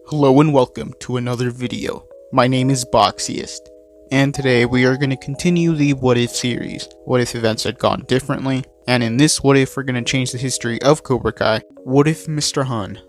Hello and welcome to another video. My name is Boxiest, and today we are going to continue the What If series. What if events had gone differently? And in this What If, we're going to change the history of Cobra Kai. What if Mr. Han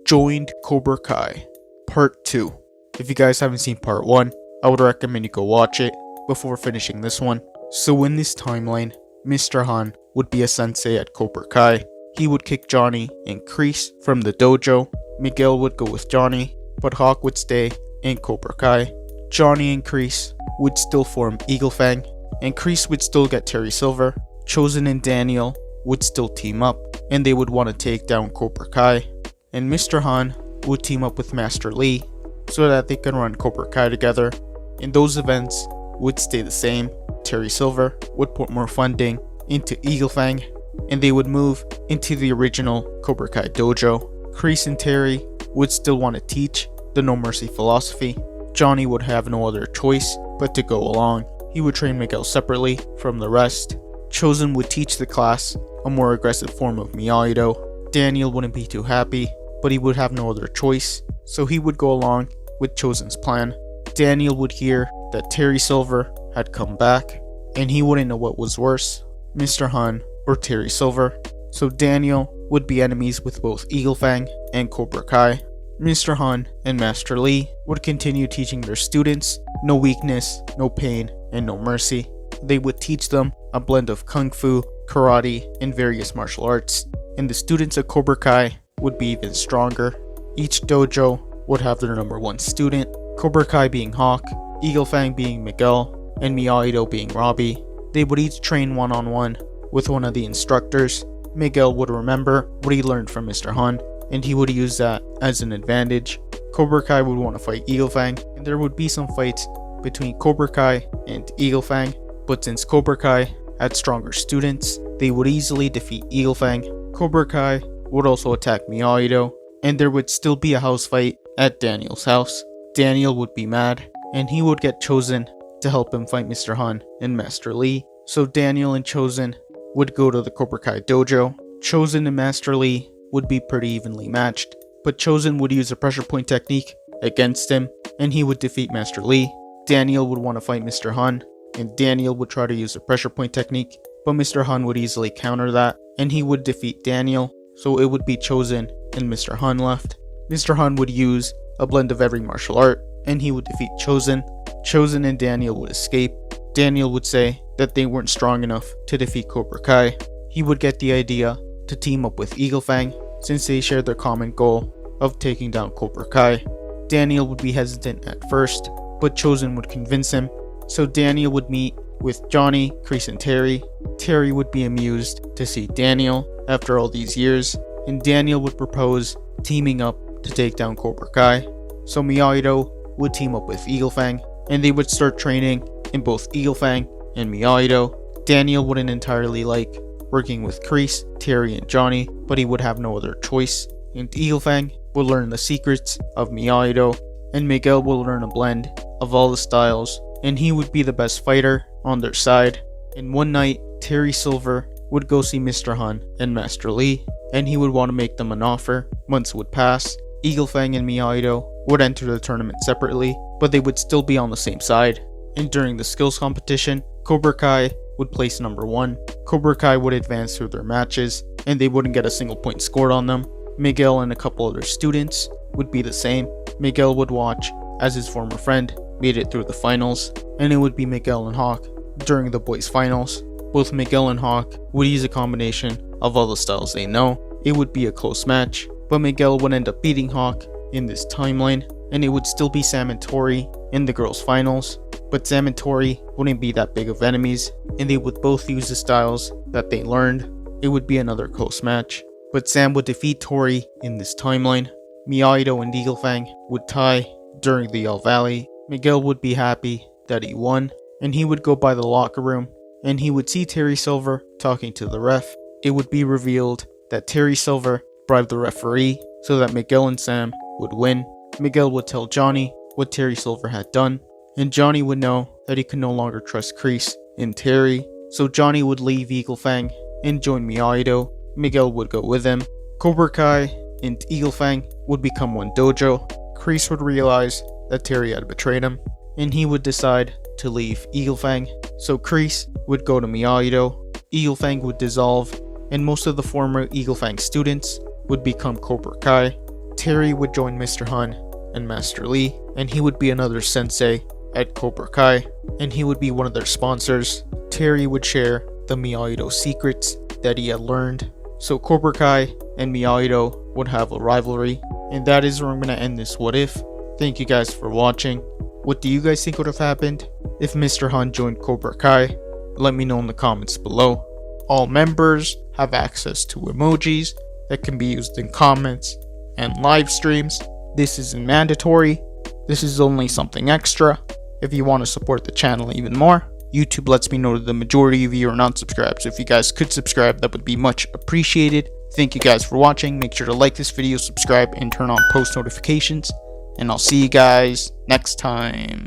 joined Cobra Kai? Part 2. If you guys haven't seen Part 1, I would recommend you go watch it before finishing this one. So in this timeline, Mr. Han would be a sensei at Cobra Kai. He would kick Johnny and Kreese from the dojo. Miguel would go with Johnny, but Hawk would stay in Cobra Kai. Johnny and Kreese would still form Eagle Fang, and Kreese would still get Terry Silver. Chosen and Daniel would still team up, and they would want to take down Cobra Kai. And Mr. Han would team up with Master Lee so that they can run Cobra Kai together. And those events would stay the same. Terry Silver would put more funding into Eagle Fang, and they would move into the original Cobra Kai dojo. Kreese and Terry would still want to teach the No Mercy philosophy. Johnny would have no other choice but to go along. He would train Miguel separately from the rest. Chosen would teach the class a more aggressive form of Miyagi-Do. Daniel wouldn't be too happy, but he would have no other choice, so he would go along with Chosen's plan. Daniel would hear that Terry Silver had come back, and he wouldn't know what was worse, Mr. Han or Terry Silver. So Daniel would be enemies with both Eagle Fang and Cobra Kai. Mr. Han and Master Lee would continue teaching their students no weakness, no pain, and no mercy. They would teach them a blend of Kung Fu, Karate, and various martial arts, and the students of Cobra Kai would be even stronger. Each dojo would have their number one student, Cobra Kai being Hawk, Eagle Fang being Miguel, and Miyagi-Do being Robbie. They would each train one-on-one with one of the instructors. Miguel would remember what he learned from Mr. Han, and he would use that as an advantage. Cobra Kai would want to fight Eagle Fang, and there would be some fights between Cobra Kai and Eagle Fang, but since Cobra Kai had stronger students, they would easily defeat Eagle Fang. Cobra Kai would also attack Miyagi-Do, and there would still be a house fight at Daniel's house. Daniel would be mad, and he would get Chosen to help him fight Mr. Han and Master Lee. So Daniel and Chosen would go to the Cobra Kai dojo. Chosen and Master Lee would be pretty evenly matched, but Chosen would use a pressure point technique against him, and he would defeat Master Lee. Daniel would want to fight Mr. Han, and Daniel would try to use a pressure point technique, but Mr. Han would easily counter that, and he would defeat Daniel, so it would be Chosen and Mr. Han left. Mr. Han would use a blend of every martial art, and he would defeat Chosen. Chosen and Daniel would escape. Daniel would say that they weren't strong enough to defeat Cobra Kai. He would get the idea to team up with Eagle Fang since they shared their common goal of taking down Cobra Kai. Daniel would be hesitant at first, but Chosen would convince him. So Daniel would meet with Johnny, Kreese, and Terry. Terry would be amused to see Daniel after all these years, and Daniel would propose teaming up to take down Cobra Kai. So Miyagi-Do would team up with Eagle Fang, and they would start training in both Eagle Fang and Miyagi-Do. Daniel wouldn't entirely like working with Kreese, Terry, and Johnny, but he would have no other choice. And Eagle Fang would learn the secrets of Miyagi-Do, and Miguel will learn a blend of all the styles, and he would be the best fighter on their side. And one night, Terry Silver would go see Mr. Han and Master Lee, and he would want to make them an offer. Months would pass. Eagle Fang and Miyagi-Do would enter the tournament separately, but they would still be on the same side. And during the skills competition, Cobra Kai would place number 1. Cobra Kai would advance through their matches, and they wouldn't get a single point scored on them. Miguel and a couple other students would be the same. Miguel would watch as his former friend made it through the finals, and it would be Miguel and Hawk during the boys' finals. Both Miguel and Hawk would use a combination of all the styles they know. It would be a close match, but Miguel would end up beating Hawk in this timeline, and it would still be Sam and Tori in the girls' finals. But Sam and Tori wouldn't be that big of enemies, and they would both use the styles that they learned. It would be another close match, but Sam would defeat Tori in this timeline. Miyagi-Do and Eagle Fang would tie during the Yell Valley. Miguel would be happy that he won, and he would go by the locker room, and he would see Terry Silver talking to the ref. It would be revealed that Terry Silver bribed the referee so that Miguel and Sam would win. Miguel would tell Johnny what Terry Silver had done, and Johnny would know that he could no longer trust Kreese and Terry, so Johnny would leave Eagle Fang and join Miyagi-Do. Miguel would go with him. Cobra Kai and Eagle Fang would become one dojo. Kreese would realize that Terry had betrayed him, and he would decide to leave Eagle Fang. So Kreese would go to Miyagi-Do, Eagle Fang would dissolve, and most of the former Eagle Fang students would become Cobra Kai. Terry would join Mr. Hun and Master Lee, and he would be another sensei at Cobra Kai, and he would be one of their sponsors. Terry would share the Miyagi-Do secrets that he had learned. So Cobra Kai and Miyagi-Do would have a rivalry, and that is where I'm going to end this what if. Thank you guys for watching. What do you guys think would have happened if Mr. Hun joined Cobra Kai? Let me know in the comments below. All members have access to emojis that can be used in comments and live streams. This isn't mandatory. This is only something extra. If you want to support the channel even more, YouTube lets me know that the majority of you are not subscribed, so if you guys could subscribe, that would be much appreciated. Thank you guys for watching. Make sure to like this video, subscribe, and turn on post notifications, and I'll see you guys next time.